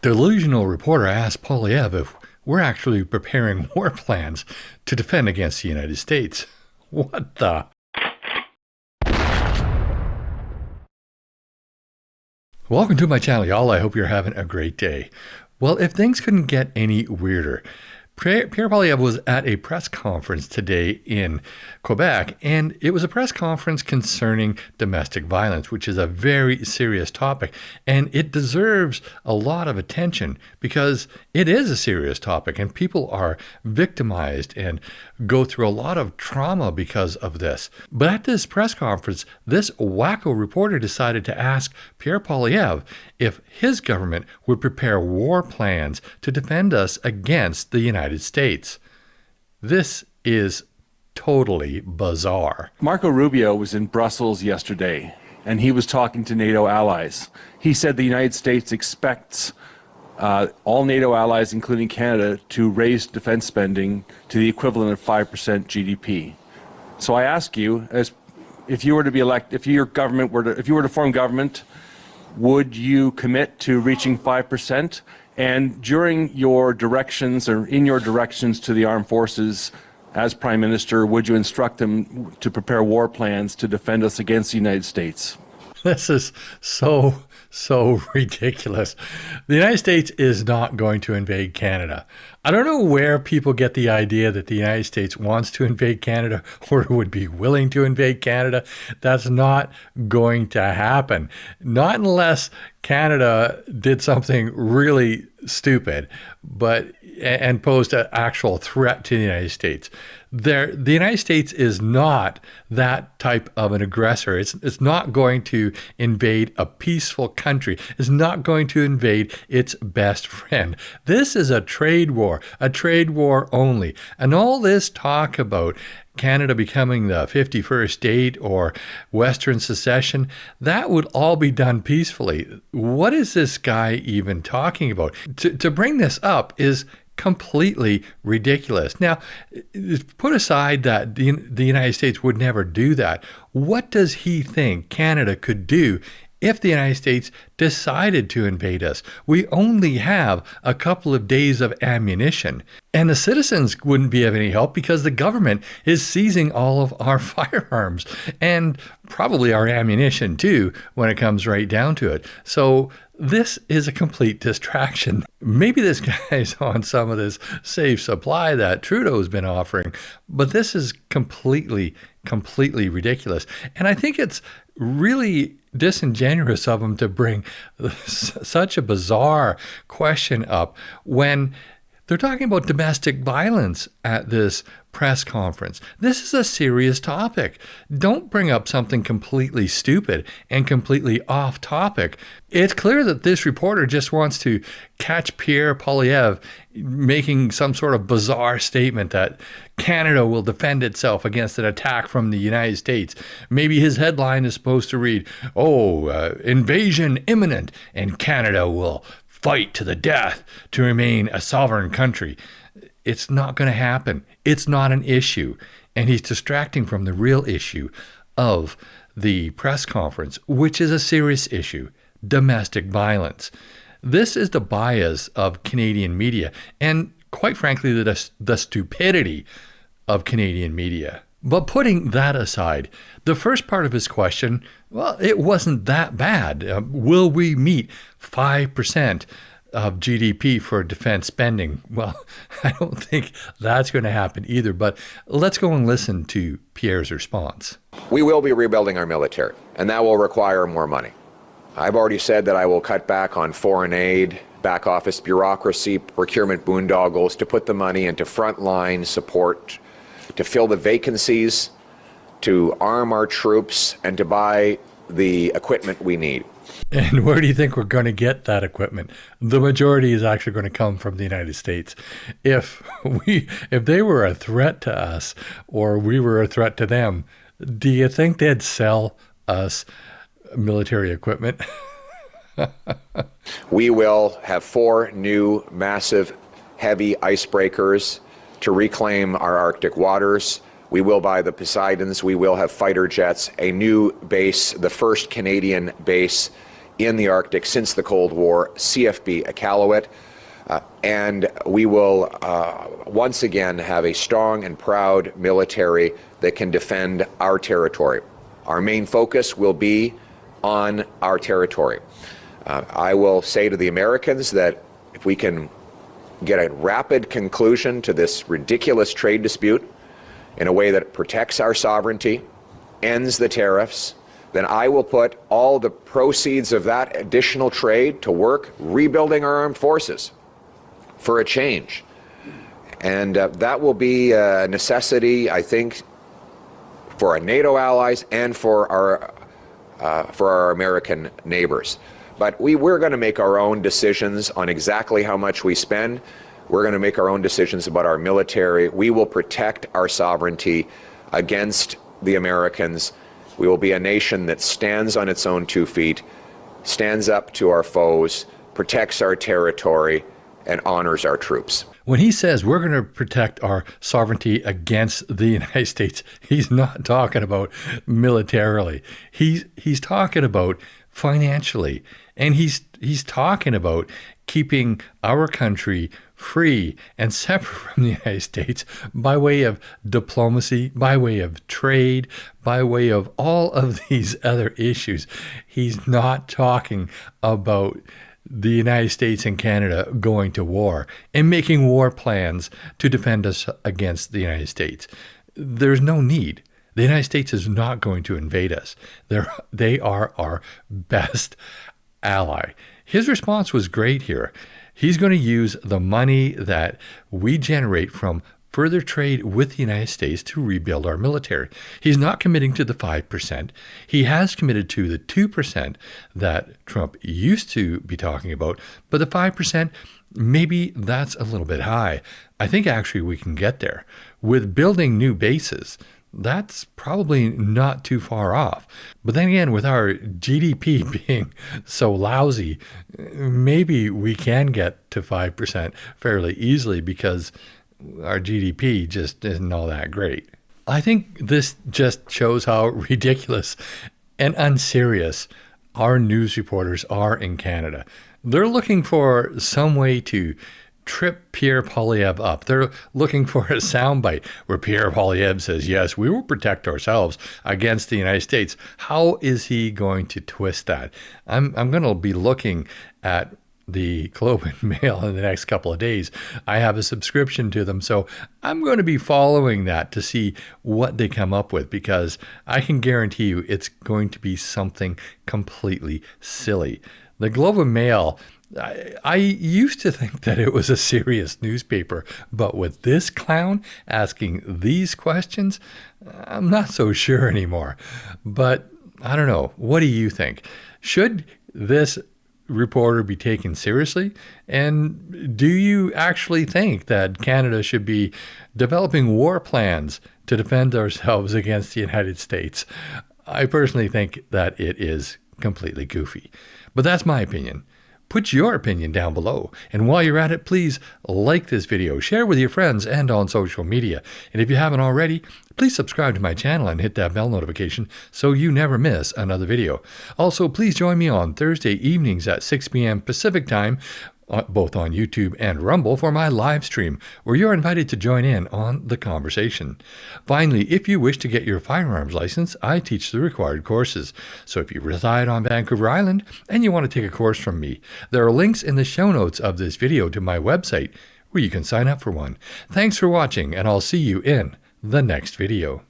Delusional reporter asked Poilievre if we're actually preparing war plans to defend against the United States. What the? Welcome to my channel, y'all. I hope you're having a great day. Well, if things couldn't get any weirder, Pierre Poilievre was at a press conference today in Quebec, and it was a press conference concerning domestic violence, which is a very serious topic, and it deserves a lot of attention because it is a serious topic, and people are victimized and go through a lot of trauma because of this. But at this press conference, this wacko reporter decided to ask Pierre Poilievre if his government would prepare war plans to defend us against the United States. This is totally bizarre. Marco Rubio was in Brussels yesterday, and he was talking to NATO allies. He said the United States expects all NATO allies, including Canada, to raise defense spending to the equivalent of 5% GDP. So I ask you, as if you were to be elected, if you were to form government, would you commit to reaching 5%? And during your directions, or in your directions to the armed forces as Prime Minister, would you instruct them to prepare war plans to defend us against the United States? This is so ridiculous. The United States is not going to invade Canada. I don't know where people get the idea that the United States wants to invade Canada or would be willing to invade Canada. That's not going to happen. Not unless Canada did something really stupid, and posed an actual threat to the United States. The United States is not that type of an aggressor. It's not going to invade a peaceful country. It's not going to invade its best friend. This is a trade war only. And all this talk about Canada becoming the 51st state or Western secession, that would all be done peacefully. What is this guy even talking about? To bring this up is completely ridiculous. Now, put aside that the United States would never do that. What does he think Canada could do if the United States decided to invade us? We only have a couple of days of ammunition, and the citizens wouldn't be of any help because the government is seizing all of our firearms and probably our ammunition too when it comes right down to it. So this is a complete distraction. Maybe this guy's on some of this safe supply that Trudeau's been offering, but this is completely ridiculous. And I think it's really disingenuous of him to bring such a bizarre question up when they're talking about domestic violence at this press conference. This is a serious topic. Don't bring up something completely stupid and completely off topic. It's clear that this reporter just wants to catch Pierre Poilievre making some sort of bizarre statement that Canada will defend itself against an attack from the United States. Maybe his headline is supposed to read, invasion imminent, and Canada will fight to the death to remain a sovereign country. It's not going to happen. It's not an issue. And he's distracting from the real issue of the press conference, which is a serious issue: domestic violence. This is the bias of Canadian media, and quite frankly, the stupidity of Canadian media. But putting that aside, the first part of his question, well, it wasn't that bad. Will we meet 5% of GDP for defense spending? Well, I don't think that's going to happen either, but let's go and listen to Pierre's response. We will be rebuilding our military, and that will require more money. I've already said that I will cut back on foreign aid, back office bureaucracy, procurement boondoggles to put the money into frontline support, to fill the vacancies, to arm our troops, and to buy the equipment we need. And where do you think we're going to get that equipment? The majority is actually going to come from the United States. If they were a threat to us or we were a threat to them, do you think they'd sell us military equipment? We will have 4 new massive heavy icebreakers to reclaim our Arctic waters. We will buy the Poseidons. We will have fighter jets, a new base, the first Canadian base in the Arctic since the Cold War, CFB Iqaluit. And we will once again have a strong and proud military that can defend our territory. Our main focus will be on our territory. I will say to the Americans that if we can get a rapid conclusion to this ridiculous trade dispute in a way that protects our sovereignty, ends the tariffs, then I will put all the proceeds of that additional trade to work rebuilding our armed forces for a change. And that will be a necessity, I think, for our NATO allies and for our American neighbors. But we're going to make our own decisions on exactly how much we spend. We're going to make our own decisions about our military. We will protect our sovereignty against the Americans. We will be a nation that stands on its own 2 feet, stands up to our foes, protects our territory, and honors our troops. When he says we're going to protect our sovereignty against the United States, he's not talking about militarily. He's talking about financially. And he's talking about keeping our country free and separate from the United States by way of diplomacy, by way of trade, by way of all of these other issues. He's not talking about the United States and Canada going to war and making war plans to defend us against the United States. There's no need. The United States is not going to invade us. They are our best ally. His response was great here. He's going to use the money that we generate from further trade with the United States to rebuild our military. He's not committing to the 5%. He has committed to the 2% that Trump used to be talking about, but the 5%, maybe that's a little bit high. I think actually we can get there. With building new bases, that's probably not too far off. But then again, with our GDP being so lousy, maybe we can get to 5% fairly easily because our GDP just isn't all that great. I think this just shows how ridiculous and unserious our news reporters are in Canada. They're looking for some way to trip Pierre Poilievre up. They're looking for a soundbite where Pierre Poilievre says, yes, we will protect ourselves against the United States. How is he going to twist that? I'm going to be looking at the Globe and Mail in the next couple of days. I have a subscription to them, so I'm going to be following that to see what they come up with, because I can guarantee you it's going to be something completely silly. The Globe and Mail, I used to think that it was a serious newspaper, but with this clown asking these questions, I'm not so sure anymore. But I don't know. What do you think? Should this reporter be taken seriously? And do you actually think that Canada should be developing war plans to defend ourselves against the United States? I personally think that it is completely goofy. But that's my opinion. Put your opinion down below. And while you're at it, please like this video, share with your friends and on social media. And if you haven't already, please subscribe to my channel and hit that bell notification so you never miss another video. Also, please join me on Thursday evenings at 6 p.m. Pacific time, both on YouTube and Rumble, for my live stream, where you're invited to join in on the conversation. Finally, if you wish to get your firearms license, I teach the required courses. So if you reside on Vancouver Island and you want to take a course from me, there are links in the show notes of this video to my website where you can sign up for one. Thanks for watching, and I'll see you in the next video.